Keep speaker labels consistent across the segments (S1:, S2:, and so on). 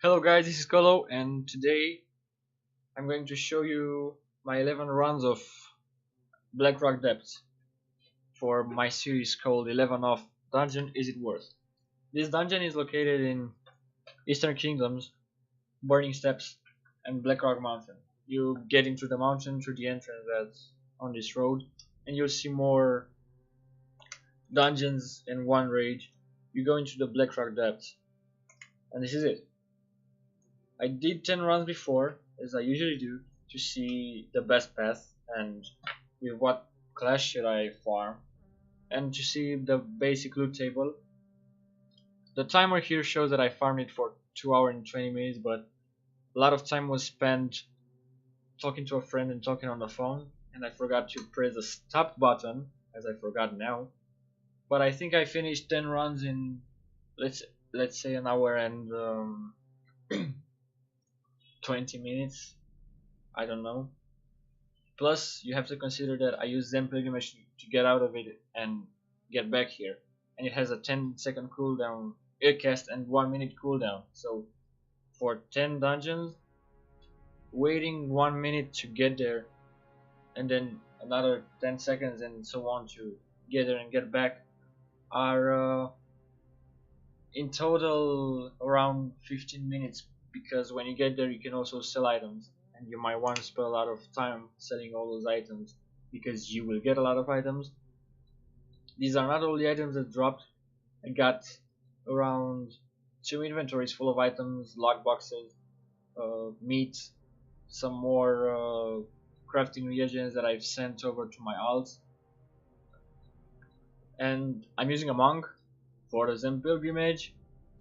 S1: Hello guys, this is Kolo, and today I'm going to show you my 11 runs of Blackrock Depths for my series called 11 of Dungeon Is It Worth. This dungeon is located in Eastern Kingdoms, Burning Steppes, and Blackrock Mountain. You get into the mountain through the entrance that's on this road, and you'll see more dungeons in one raid. You go into the Blackrock Depths, and this is it. I did 10 runs before, as I usually do, to see the best path and with what class should I farm, and to see the basic loot table. The timer here shows that I farmed it for 2 hours and 20 minutes, but a lot of time was spent talking to a friend and talking on the phone, and I forgot to press the stop button, as I forgot now. But I think I finished 10 runs in let's say an hour and 20 minutes. I don't know. Plus, you have to consider that I use Zen Pilgrimage to get out of it and get back here, and it has a 10-second cooldown, air cast, and 1-minute cooldown. So, for 10 dungeons, waiting 1 minute to get there, and then another 10 seconds, and so on to get there and get back, are in total around 15 minutes. Because when you get there, you can also sell items, and you might want to spend a lot of time selling all those items because you will get a lot of items. These are not all the items that dropped. I got around 2 inventories full of items, log boxes, meat, some more crafting reagents that I've sent over to my alts, and I'm using a monk for the Zen Pilgrimage,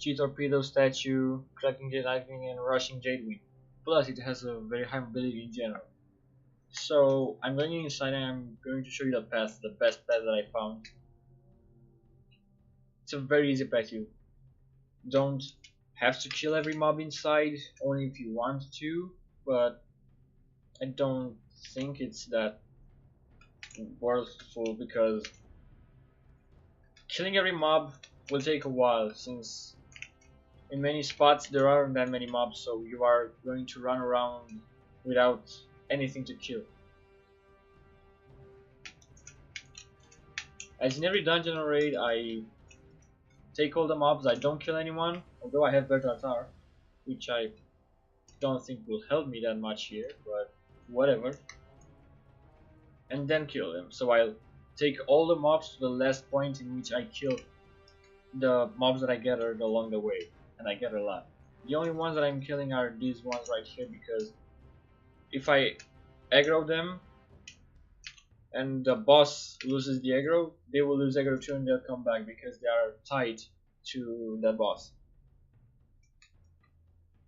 S1: Chi Torpedo Statue, Cracking Jade Lightning, and Rushing Jade Wind. Plus, it has a very high mobility in general. So, I'm going inside and I'm going to show you the path, the best path that I found. It's a very easy path. You don't have to kill every mob inside, only if you want to, but I don't think it's that worthful because killing every mob will take a while, since in many spots there aren't that many mobs, so you are going to run around without anything to kill. As in every dungeon or raid, I take all the mobs, I don't kill anyone, although I have Bertatar, which I don't think will help me that much here, but whatever. And then kill them. So I'll take all the mobs to the last point in which I kill the mobs that I gathered along the way, and I get a lot. The only ones that I'm killing are these ones right here, because if I aggro them and the boss loses the aggro, they will lose aggro too and they'll come back because they are tied to that boss.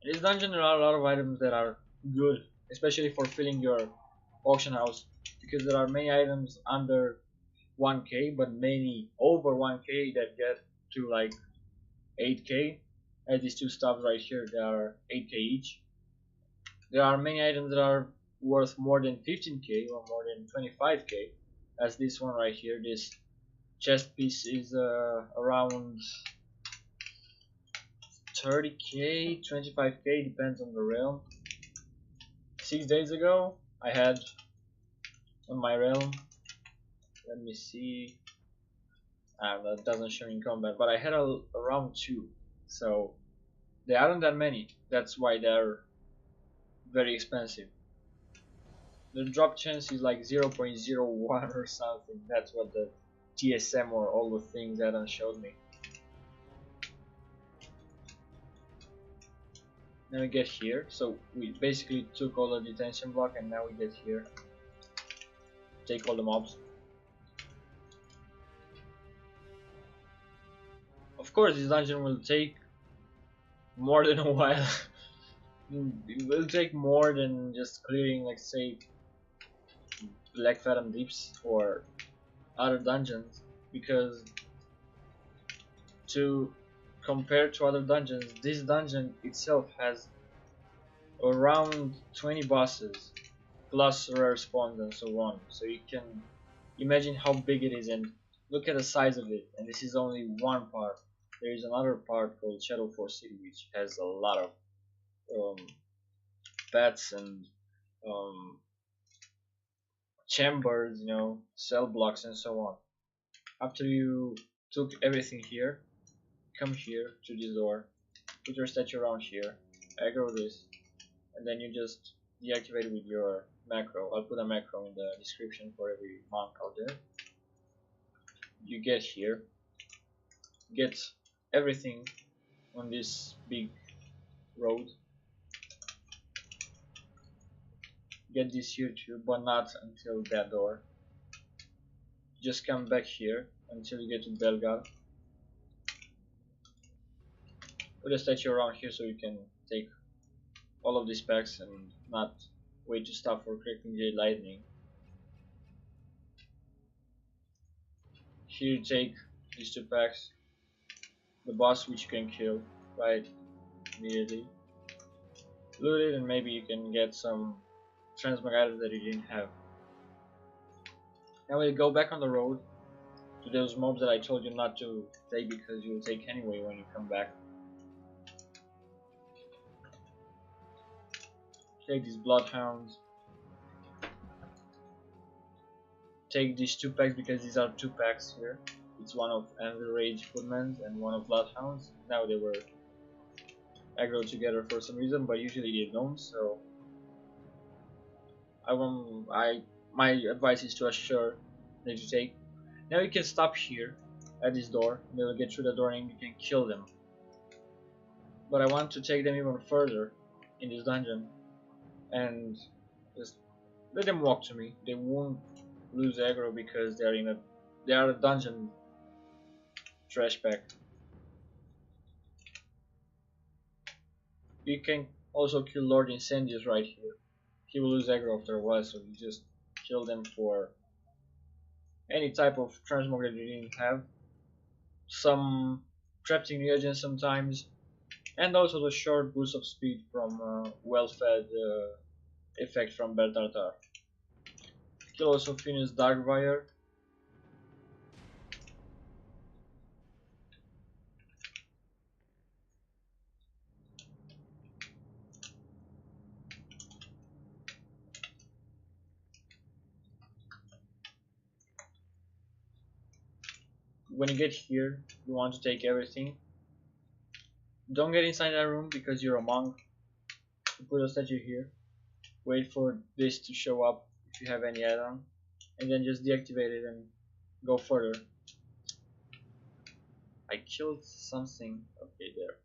S1: In this dungeon there are a lot of items that are good, especially for filling your auction house, because there are many items under 1k, but many over 1k that get to like 8k. As these two stuffs right here, they are 8k each. There are many items that are worth more than 15k or more than 25k, as this one right here. This chest piece is around 30k, 25k, depends on the realm. 6 days ago I had on my realm, let me see, that doesn't show in combat, but I had around 2, so there aren't that many. That's why they're very expensive. The drop chance is like 0.01 or something. That's what the TSM or all the things Adam showed me. Now we get here, so we basically took all the detention block, and now we get here, take all the mobs. Of course this dungeon will take more than a while. It will take more than just clearing, like, say, Black Fathom Deeps or other dungeons, because to compare to other dungeons, this dungeon itself has around 20 bosses plus rare spawns and so on, so you can imagine how big it is and look at the size of it. And this is only one part. There is another part called Shadow Force City, which has a lot of um, paths and um, chambers, cell blocks and so on. After you took everything here, come here to this door, put your statue around here, aggro this, and then you just deactivate it with your macro. I'll put a macro in the description for every monk out there. You get here, get everything on this big road, get this here too, but not until that door. Just come back here until you get to Belgal. Put a statue around here so you can take all of these packs and not wait to stop for cracking Jade Lightning. Here you take these two packs, the boss which you can kill right immediately. Loot it and maybe you can get some transmog items that you didn't have. Now we go back on the road to those mobs that I told you not to take because you'll take anyway when you come back. Take these bloodhounds. Take these two packs because these are two packs here. It's one of Anvil Rage Footmen and one of Bloodhounds. Now they were aggro together for some reason, but usually they don't. So my advice is to assure that you take. Now you can stop here at this door. They will get through the door and you can kill them. But I want to take them even further in this dungeon and just let them walk to me. They won't lose aggro because they are a dungeon trash pack. You can also kill Lord Incendius right here. He will lose aggro after a while, so you just kill them for any type of transmog that you didn't have. Some trapping reagents sometimes, and also the short boost of speed from well-fed effect from Beltartar. You can also finish Darkfire. When you get here, you want to take everything. Don't get inside that room because you're a monk. You put a statue here. Wait for this to show up if you have any add-on, and then just deactivate it and go further. I killed something. Okay, there.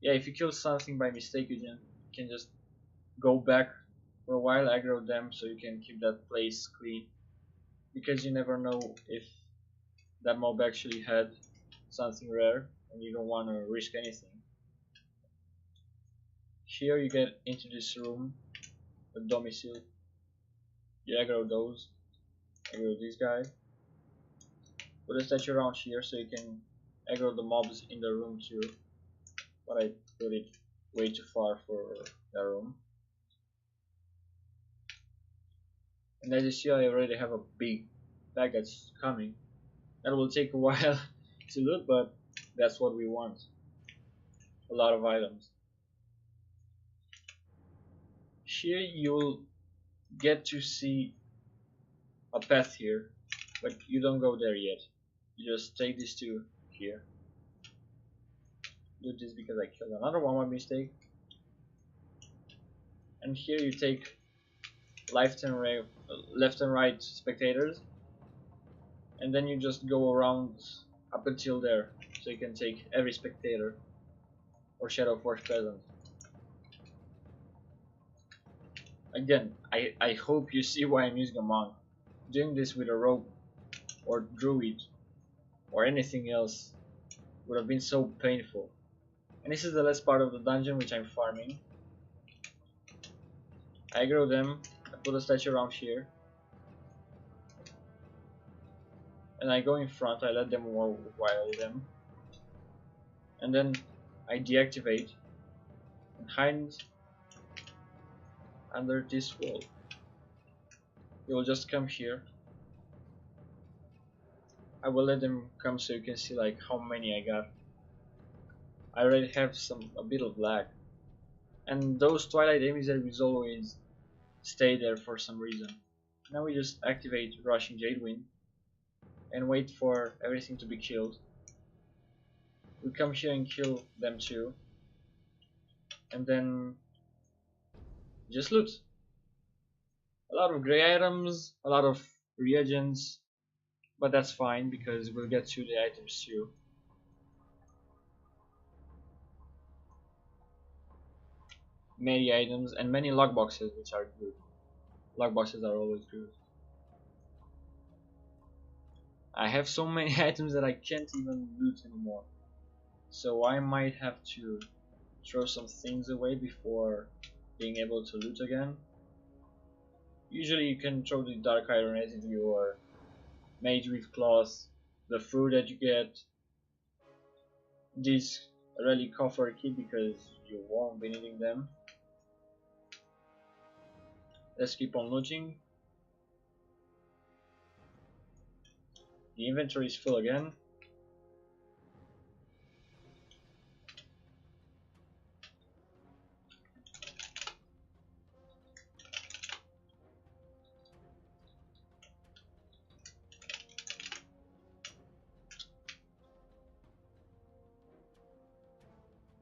S1: Yeah, if you kill something by mistake, you can just go back for a while, aggro them, so you can keep that place clean. Because you never know if that mob actually had something rare, and you don't want to risk anything. Here you get into this room, the domicile. You aggro those, aggro this guy. Put a statue around here so you can aggro the mobs in the room too. But I put it way too far for the room. And as you see, I already have a big bag that's coming. That will take a while to loot, but that's what we want. A lot of items. Here you'll get to see a path here, but you don't go there yet. You just take these two here. Do this because I killed another one by mistake. And here you take left and right spectators, and then you just go around up until there, so you can take every spectator or Shadow Force present. Again, I hope you see why I'm using a monk. Doing this with a rogue or druid or anything else would have been so painful. And this is the last part of the dungeon which I'm farming. I aggro them, I put a statue around here, and I go in front, I let them wild them, and then I deactivate and hide under this wall. They will just come here. I will let them come so you can see like how many I got. I already have a bit of lag. and those Twilight emissaries always stay there for some reason. Now we just activate Rushing Jadewind and wait for everything to be killed. We come here and kill them too, and then just loot. A lot of grey items, a lot of reagents, but that's fine because we'll get to the items too. Many items and many log boxes, which are good. Log boxes are always good. I have so many items that I can't even loot anymore, so I might have to throw some things away before being able to loot again. Usually you can throw the dark iron residue or mage with cloth, the fruit that you get, this relic coffer key because you won't be needing them. Let's keep on looting. The inventory is full again.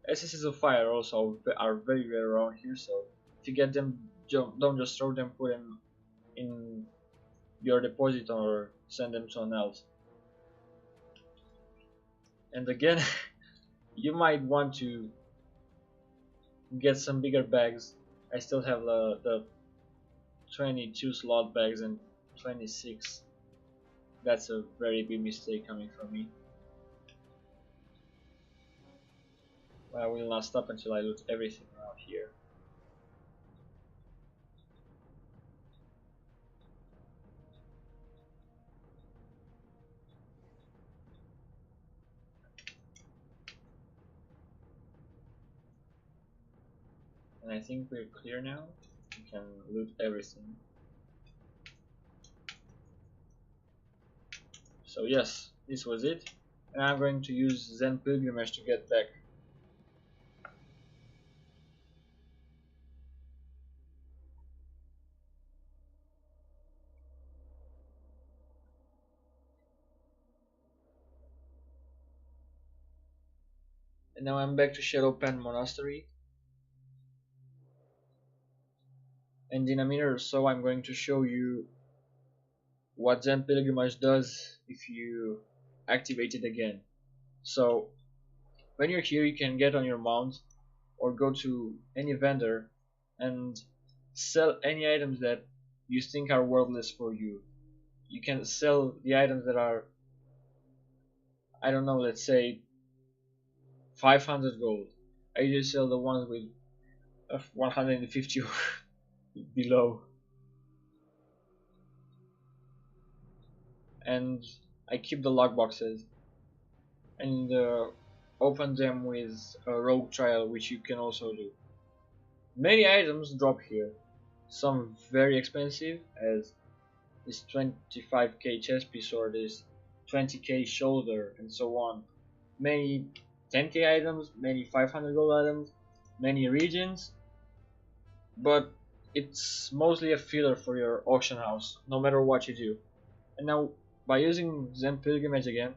S1: Essences of fire also are very rare around here, so if you get them, don't just throw them, put them in your deposit or send them to an else. And again, you might want to get some bigger bags. I still have the 22 slot bags and 26. That's a very big mistake coming from me. I will not stop until I loot everything around here. And I think we're clear now. We can loot everything. So yes, this was it. And I'm going to use Zen Pilgrimage to get back. And now I'm back to Shadowpen Monastery. And in a minute or so I'm going to show you what Zen Pilgrimage does if you activate it again. So when you're here you can get on your mount or go to any vendor and sell any items that you think are worthless for you. You can sell the items that are, I don't know, let's say 500 gold. I usually sell the ones with 150 below, and I keep the log boxes and open them with a rogue trial, which you can also do. Many items drop here, some very expensive, as this 25k chest piece or this 20k shoulder and so on. Many 10k items, many 500 gold items, many regions, but it's mostly a filler for your auction house, no matter what you do. And now, by using Zen Pilgrimage again,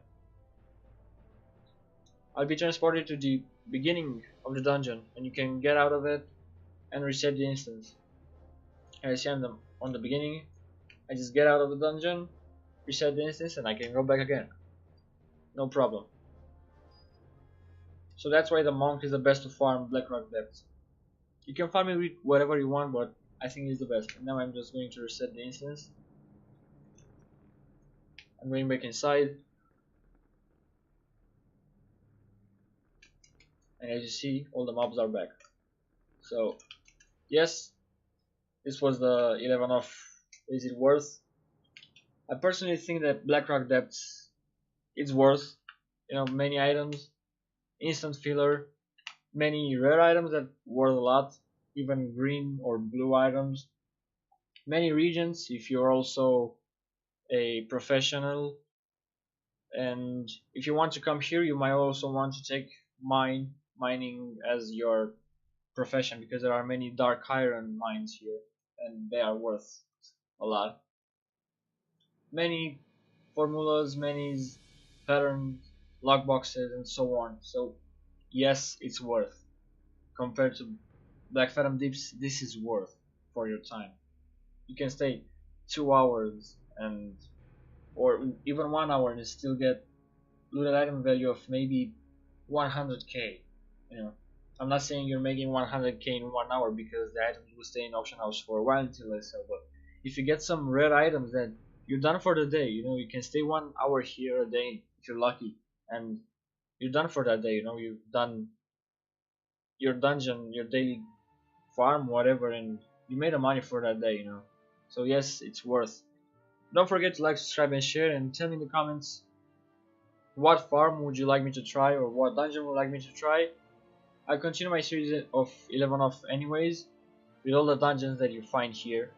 S1: I'll be transported to the beginning of the dungeon, and you can get out of it and reset the instance. And I see I'm on the beginning, I just get out of the dungeon, reset the instance, and I can go back again. No problem. So that's why the monk is the best to farm Blackrock Depths. You can farm it with whatever you want, but I think it's the best. And now I'm just going to reset the instance. I'm going back inside. And as you see, all the mobs are back. So, yes, this was the 11 of Is It Worth? I personally think that Blackrock Depths is worth, many items, instant filler, many rare items that worth a lot, even green or blue items, many regions if you're also a professional, and if you want to come here you might also want to take mining as your profession, because there are many dark iron mines here, and they are worth a lot. Many formulas, many patterns, lockboxes, and so on. So yes, it's worth. Compared to Black Phantom Deeps, this is worth for your time. You can stay 2 hours and or even 1 hour and still get looted item value of maybe 100k. You know, I'm not saying you're making 100k in 1 hour, because the items will stay in auction house for a while until they sell. But if you get some rare items, then you're done for the day. You know, you can stay 1 hour here a day if you're lucky, and you're done for that day. You know, you've done your dungeon, your daily farm, whatever, and you made the money for that day. You know, so yes, it's worth. Don't forget to like, subscribe, and share, and tell me in the comments what farm would you like me to try, or what dungeon would you like me to try. I'll continue my series of 11 off anyways, with all the dungeons that you find here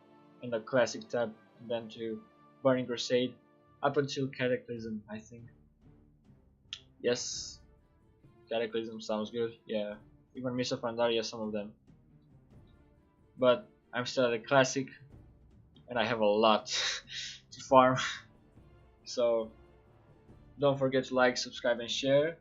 S1: in the classic tab, and then to Burning Crusade up until Cataclysm, I think. Yes, Cataclysm sounds good. Yeah, even Mists of Pandaria, some of them. But I'm still at the classic, and I have a lot to farm. So don't forget to like, subscribe, and share.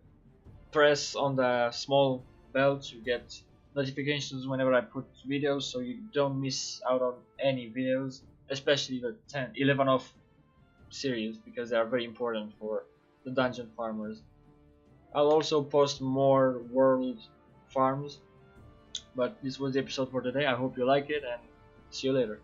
S1: Press on the small bell to get notifications whenever I put videos, so you don't miss out on any videos, especially the 11 of series, because they are very important for the dungeon farmers. I'll also post more world farms, but this was the episode for today. I hope you like it, and see you later.